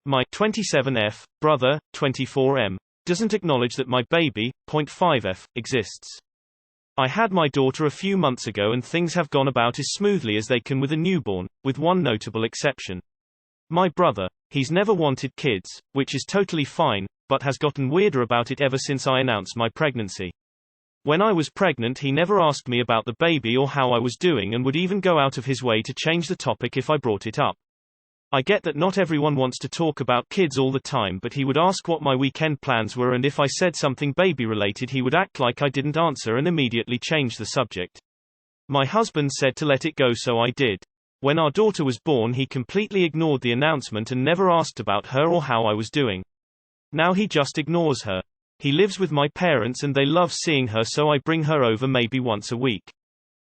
My 27F brother, 24M, doesn't acknowledge that my baby, 0.5F, exists. I had my daughter a few months ago and things have gone about as smoothly as they can with a newborn, with one notable exception. My brother. He's never wanted kids, which is totally fine, but has gotten weirder about it ever since I announced my pregnancy. When I was pregnant, he never asked me about the baby or how I was doing and would even go out of his way to change the topic if I brought it up. I get that not everyone wants to talk about kids all the time, but he would ask what my weekend plans were, and if I said something baby related, he would act like I didn't answer and immediately change the subject. My husband said to let it go, so I did. When our daughter was born, he completely ignored the announcement and never asked about her or how I was doing. Now he just ignores her. He lives with my parents and they love seeing her, so I bring her over maybe once a week.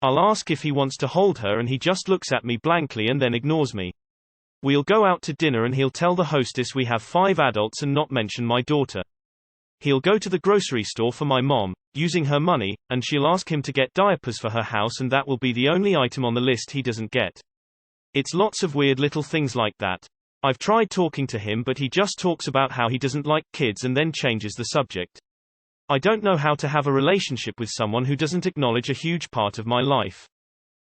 I'll ask if he wants to hold her and he just looks at me blankly and then ignores me. We'll go out to dinner and he'll tell the hostess we have 5 adults and not mention my daughter. He'll go to the grocery store for my mom, using her money, and she'll ask him to get diapers for her house, and that will be the only item on the list he doesn't get. It's lots of weird little things like that. I've tried talking to him, but he just talks about how he doesn't like kids and then changes the subject. I don't know how to have a relationship with someone who doesn't acknowledge a huge part of my life.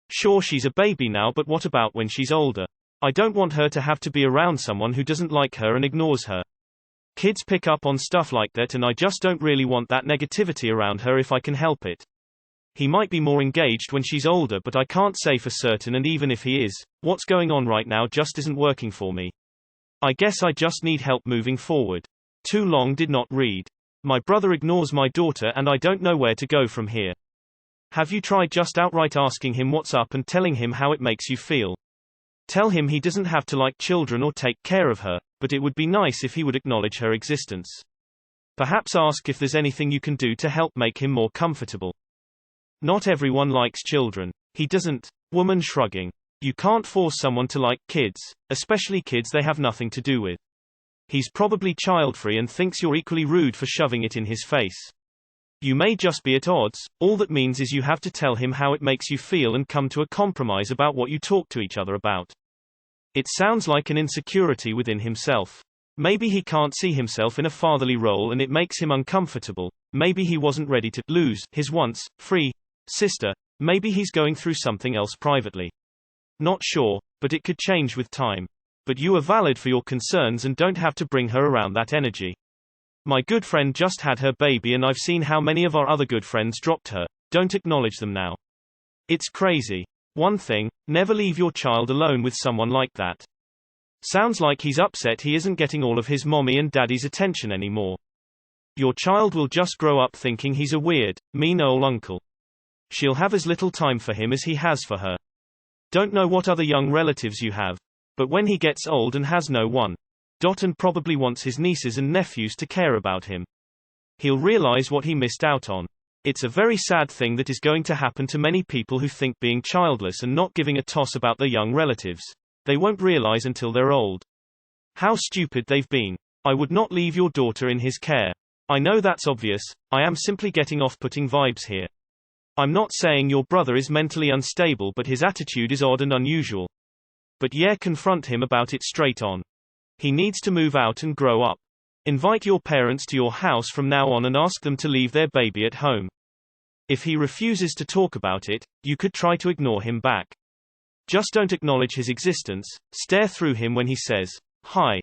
Sure, she's a baby now, but what about when she's older? I don't want her to have to be around someone who doesn't like her and ignores her. Kids pick up on stuff like that, and I just don't really want that negativity around her if I can help it. He might be more engaged when she's older, but I can't say for certain, and even if he is, what's going on right now just isn't working for me. I guess I just need help moving forward. Too long did not read. My brother ignores my daughter and I don't know where to go from here. Have you tried just outright asking him what's up and telling him how it makes you feel? Tell him he doesn't have to like children or take care of her, but it would be nice if he would acknowledge her existence. Perhaps ask if there's anything you can do to help make him more comfortable. Not everyone likes children. He doesn't. Woman shrugging. You can't force someone to like kids, especially kids they have nothing to do with. He's probably child-free and thinks you're equally rude for shoving it in his face. You may just be at odds. All that means is you have to tell him how it makes you feel and come to a compromise about what you talk to each other about. It sounds like an insecurity within himself. Maybe he can't see himself in a fatherly role and it makes him uncomfortable. Maybe he wasn't ready to lose his once free sister. Maybe he's going through something else privately. Not sure, but it could change with time. But you are valid for your concerns and don't have to bring her around that energy. My good friend just had her baby and I've seen how many of our other good friends dropped her. Don't acknowledge them now. It's crazy. One thing, never leave your child alone with someone like that. Sounds like he's upset he isn't getting all of his mommy and daddy's attention anymore. Your child will just grow up thinking he's a weird, mean old uncle. She'll have as little time for him as he has for her. Don't know what other young relatives you have. But when he gets old and has no one, and probably wants his nieces and nephews to care about him, he'll realize what he missed out on. It's a very sad thing that is going to happen to many people who think being childless and not giving a toss about their young relatives. They won't realize until they're old how stupid they've been. I would not leave your daughter in his care. I know that's obvious. I am simply getting off-putting vibes here. I'm not saying your brother is mentally unstable, but his attitude is odd and unusual. But yeah, confront him about it straight on. He needs to move out and grow up. Invite your parents to your house from now on and ask them to leave their baby at home. If he refuses to talk about it, you could try to ignore him back. Just don't acknowledge his existence, stare through him when he says, hi.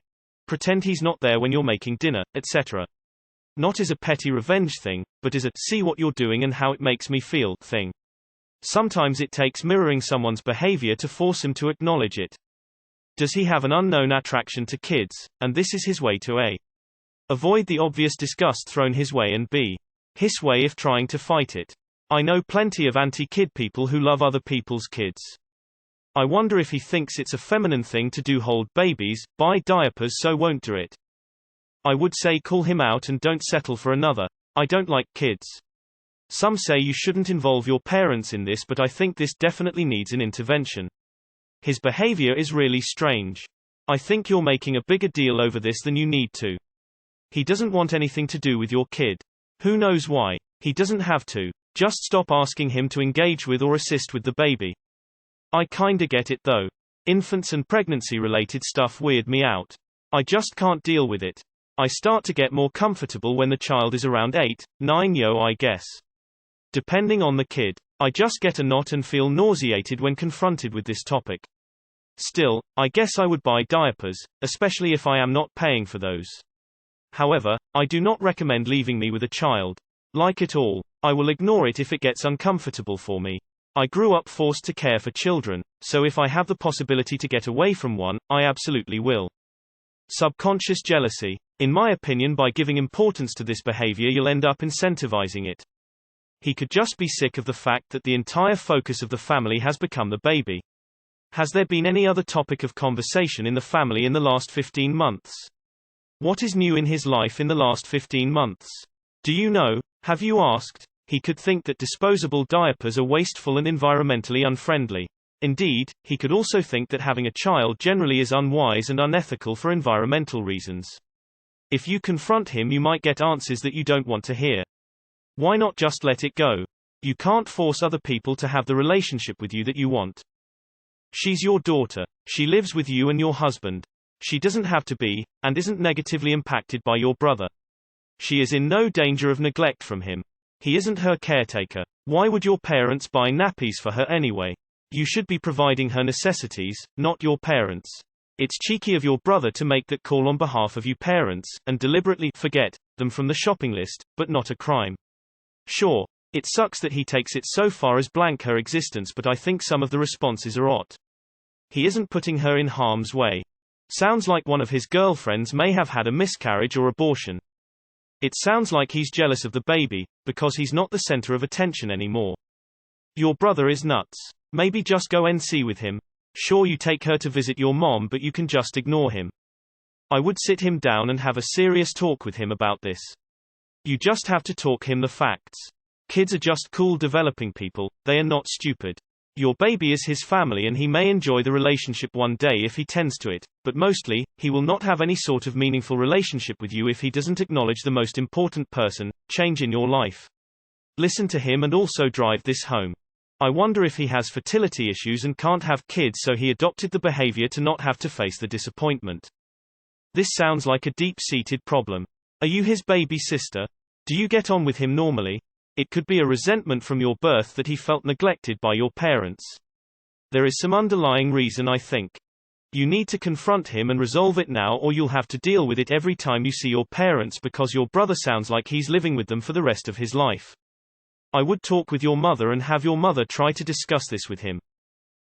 Pretend he's not there when you're making dinner, etc. Not as a petty revenge thing, but as a see what you're doing and how it makes me feel thing. Sometimes it takes mirroring someone's behavior to force him to acknowledge it. Does he have an unknown attraction to kids, and this is his way to A. Avoid the obvious disgust thrown his way, and B. His way if trying to fight it. I know plenty of anti-kid people who love other people's kids. I wonder if he thinks it's a feminine thing to do, hold babies, buy diapers, so won't do it. I would say call him out and don't settle for another, I don't like kids. Some say you shouldn't involve your parents in this, but I think this definitely needs an intervention. His behavior is really strange. I think you're making a bigger deal over this than you need to. He doesn't want anything to do with your kid. Who knows why? He doesn't have to. Just stop asking him to engage with or assist with the baby. I kinda get it though. Infants and pregnancy related stuff weird me out. I just can't deal with it. I start to get more comfortable when the child is around 8, 9 I guess. Depending on the kid. I just get a knot and feel nauseated when confronted with this topic. Still, I guess I would buy diapers, especially if I am not paying for those. However, I do not recommend leaving me with a child. Like it all, I will ignore it if it gets uncomfortable for me. I grew up forced to care for children, so if I have the possibility to get away from one, I absolutely will. Subconscious jealousy. In my opinion, by giving importance to this behavior, you'll end up incentivizing it. He could just be sick of the fact that the entire focus of the family has become the baby. Has there been any other topic of conversation in the family in the last 15 months? What is new in his life in the last 15 months? Do you know? Have you asked? He could think that disposable diapers are wasteful and environmentally unfriendly. Indeed, he could also think that having a child generally is unwise and unethical for environmental reasons. If you confront him, you might get answers that you don't want to hear. Why not just let it go? You can't force other people to have the relationship with you that you want. She's your daughter. She lives with you and your husband. She doesn't have to be, and isn't negatively impacted by your brother. She is in no danger of neglect from him. He isn't her caretaker. Why would your parents buy nappies for her anyway? You should be providing her necessities, not your parents. It's cheeky of your brother to make that call on behalf of you parents, and deliberately forget them from the shopping list, but not a crime. Sure, it sucks that he takes it so far as blank her existence, but I think some of the responses are odd. He isn't putting her in harm's way. Sounds like one of his girlfriends may have had a miscarriage or abortion. It sounds like he's jealous of the baby, because he's not the center of attention anymore. Your brother is nuts. Maybe just go NC with him. Sure, you take her to visit your mom, but you can just ignore him. I would sit him down and have a serious talk with him about this. You just have to talk him the facts. Kids are just cool developing people, they are not stupid. Your baby is his family and he may enjoy the relationship one day if he tends to it, but mostly, he will not have any sort of meaningful relationship with you if he doesn't acknowledge the most important change in your life. Listen to him and also drive this home. I wonder if he has fertility issues and can't have kids, so he adopted the behavior to not have to face the disappointment. This sounds like a deep-seated problem. Are you his baby sister? Do you get on with him normally? It could be a resentment from your birth that he felt neglected by your parents. There is some underlying reason, I think. You need to confront him and resolve it now, or you'll have to deal with it every time you see your parents, because your brother sounds like he's living with them for the rest of his life. I would talk with your mother and have your mother try to discuss this with him.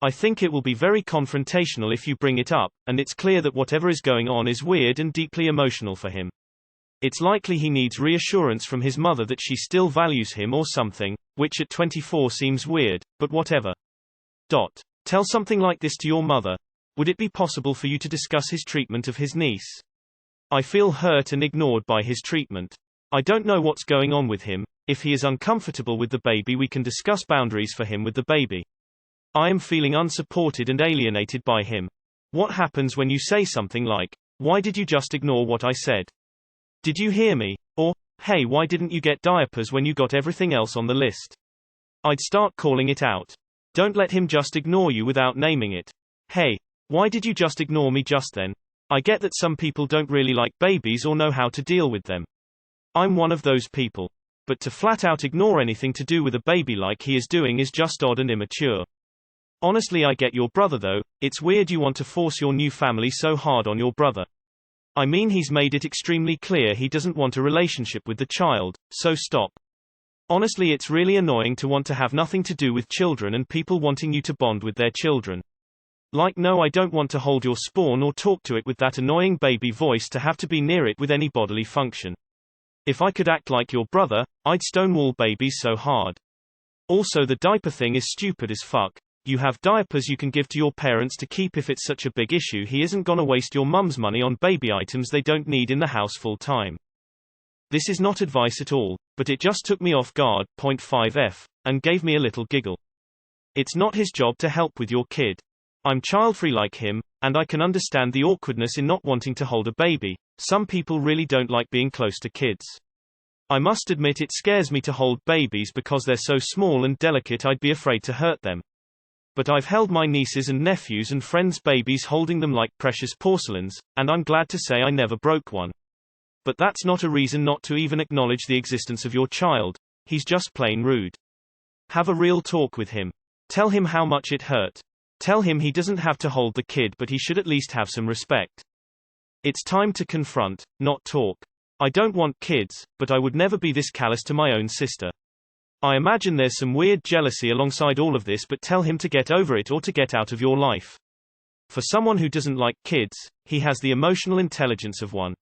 I think it will be very confrontational if you bring it up, and it's clear that whatever is going on is weird and deeply emotional for him. It's likely he needs reassurance from his mother that she still values him or something, which at 24 seems weird, but whatever. Tell something like this to your mother. Would it be possible for you to discuss his treatment of his niece? I feel hurt and ignored by his treatment. I don't know what's going on with him. If he is uncomfortable with the baby, we can discuss boundaries for him with the baby. I am feeling unsupported and alienated by him. What happens when you say something like, "Why did you just ignore what I said? Did you hear me?" Or, "Hey, why didn't you get diapers when you got everything else on the list?" I'd start calling it out. Don't let him just ignore you without naming it. "Hey, why did you just ignore me just then?" I get that some people don't really like babies or know how to deal with them. I'm one of those people. But to flat out ignore anything to do with a baby like he is doing is just odd and immature. Honestly, I get your brother though. It's weird you want to force your new family so hard on your brother. I mean, he's made it extremely clear he doesn't want a relationship with the child, so stop. Honestly, it's really annoying to want to have nothing to do with children and people wanting you to bond with their children. Like, no, I don't want to hold your spawn or talk to it with that annoying baby voice to have to be near it with any bodily function. If I could act like your brother, I'd stonewall babies so hard. Also, the diaper thing is stupid as fuck. You have diapers you can give to your parents to keep if it's such a big issue. He isn't gonna waste your mum's money on baby items they don't need in the house full time. This is not advice at all, but it just took me off guard, 5F, and gave me a little giggle. It's not his job to help with your kid. I'm child-free like him, and I can understand the awkwardness in not wanting to hold a baby. Some people really don't like being close to kids. I must admit it scares me to hold babies because they're so small and delicate. I'd be afraid to hurt them. But I've held my nieces and nephews and friends' babies, holding them like precious porcelains, and I'm glad to say I never broke one. But that's not a reason not to even acknowledge the existence of your child. He's just plain rude. Have a real talk with him. Tell him how much it hurt. Tell him he doesn't have to hold the kid, but he should at least have some respect. It's time to confront, not talk. I don't want kids, but I would never be this callous to my own sister. I imagine there's some weird jealousy alongside all of this, but tell him to get over it or to get out of your life. For someone who doesn't like kids, he has the emotional intelligence of one.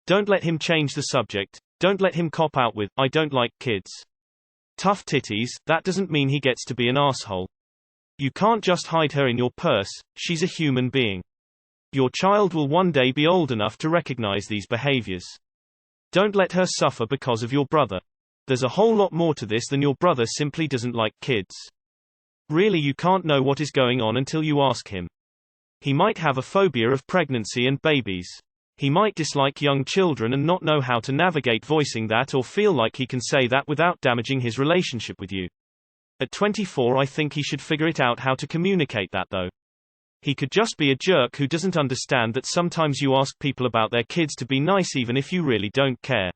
Don't let him change the subject. Don't let him cop out with, I don't like kids. Tough titties, that doesn't mean he gets to be an asshole. You can't just hide her in your purse, she's a human being. Your child will one day be old enough to recognize these behaviors. Don't let her suffer because of your brother. There's a whole lot more to this than your brother simply doesn't like kids. Really, you can't know what is going on until you ask him. He might have a phobia of pregnancy and babies. He might dislike young children and not know how to navigate voicing that, or feel like he can say that without damaging his relationship with you. At 24, I think he should figure it out how to communicate that though. He could just be a jerk who doesn't understand that sometimes you ask people about their kids to be nice even if you really don't care.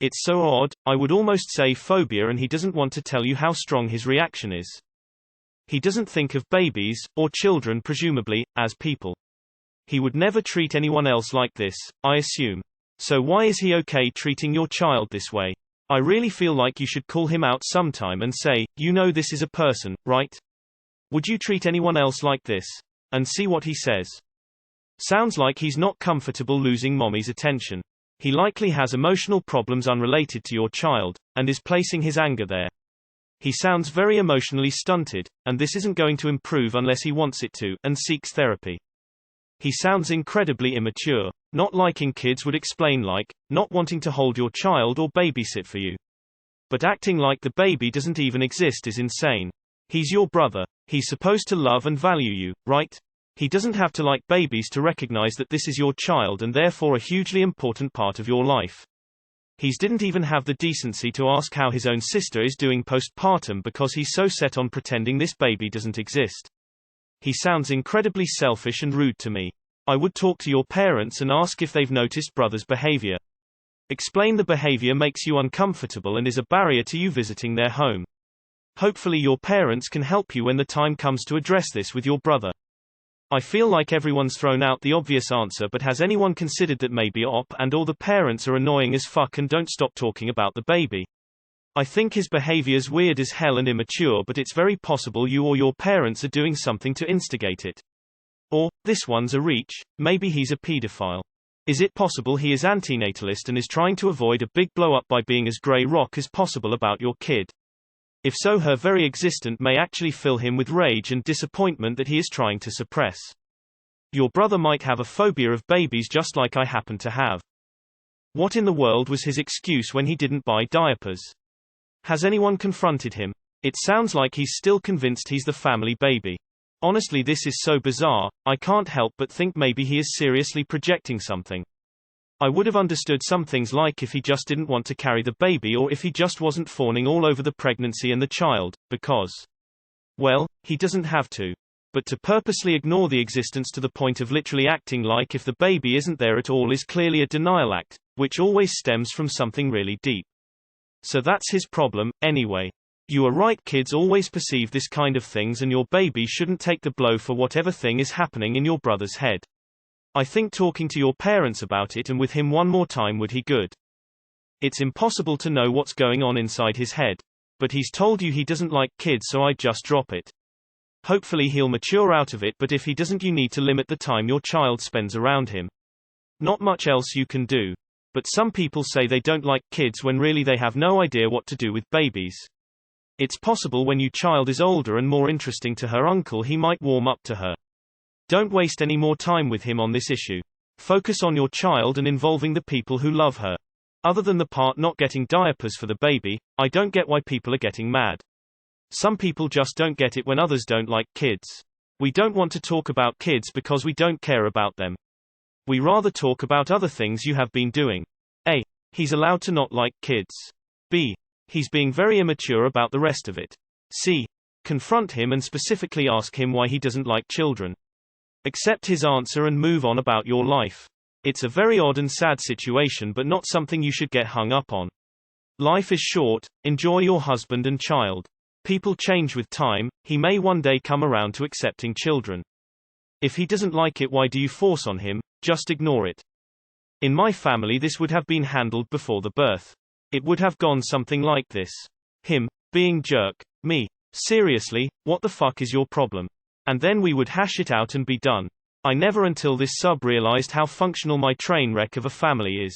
It's so odd, I would almost say phobia, and he doesn't want to tell you how strong his reaction is. He doesn't think of babies, or children presumably, as people. He would never treat anyone else like this, I assume. So why is he okay treating your child this way? I really feel like you should call him out sometime and say, you know this is a person, right? Would you treat anyone else like this? And see what he says. Sounds like he's not comfortable losing mommy's attention. He likely has emotional problems unrelated to your child, and is placing his anger there. He sounds very emotionally stunted, and this isn't going to improve unless he wants it to, and seeks therapy. He sounds incredibly immature. Not liking kids would explain like, not wanting to hold your child or babysit for you. But acting like the baby doesn't even exist is insane. He's your brother. He's supposed to love and value you, right? He doesn't have to like babies to recognize that this is your child and therefore a hugely important part of your life. He didn't even have the decency to ask how his own sister is doing postpartum because he's so set on pretending this baby doesn't exist. He sounds incredibly selfish and rude to me. I would talk to your parents and ask if they've noticed brother's behavior. Explain the behavior makes you uncomfortable and is a barrier to you visiting their home. Hopefully your parents can help you when the time comes to address this with your brother. I feel like everyone's thrown out the obvious answer, but has anyone considered that maybe OP and all the parents are annoying as fuck and don't stop talking about the baby? I think his behavior's weird as hell and immature, but it's very possible you or your parents are doing something to instigate it. Or, this one's a reach, maybe he's a pedophile. Is it possible he is antinatalist and is trying to avoid a big blow up by being as grey rock as possible about your kid? If so, her very existence may actually fill him with rage and disappointment that he is trying to suppress. Your brother might have a phobia of babies just like I happen to have. What in the world was his excuse when he didn't buy diapers? Has anyone confronted him? It sounds like he's still convinced he's the family baby. Honestly, this is so bizarre, I can't help but think maybe he is seriously projecting something. I would have understood some things, like if he just didn't want to carry the baby, or if he just wasn't fawning all over the pregnancy and the child, because, well, he doesn't have to. But to purposely ignore the existence to the point of literally acting like if the baby isn't there at all is clearly a denial act, which always stems from something really deep. So that's his problem, anyway. You are right, kids always perceive this kind of things, and your baby shouldn't take the blow for whatever thing is happening in your brother's head. I think talking to your parents about it and with him one more time would be good. It's impossible to know what's going on inside his head. But he's told you he doesn't like kids, so I'd just drop it. Hopefully he'll mature out of it, but if he doesn't, you need to limit the time your child spends around him. Not much else you can do. But some people say they don't like kids when really they have no idea what to do with babies. It's possible when your child is older and more interesting to her uncle, he might warm up to her. Don't waste any more time with him on this issue. Focus on your child and involving the people who love her. Other than the part not getting diapers for the baby, I don't get why people are getting mad. Some people just don't get it when others don't like kids. We don't want to talk about kids because we don't care about them. We rather talk about other things you have been doing. A. He's allowed to not like kids. B. He's being very immature about the rest of it. C. Confront him and specifically ask him why he doesn't like children. Accept his answer and move on about your life. It's a very odd and sad situation, but not something you should get hung up on. Life is short, enjoy your husband and child. People change with time, he may one day come around to accepting children. If he doesn't like it, why do you force on him? Just ignore it. In my family this would have been handled before the birth. It would have gone something like this. Him, being jerk. Me. Seriously, what the fuck is your problem? And then we would hash it out and be done. I never until this sub realized how functional my train wreck of a family is.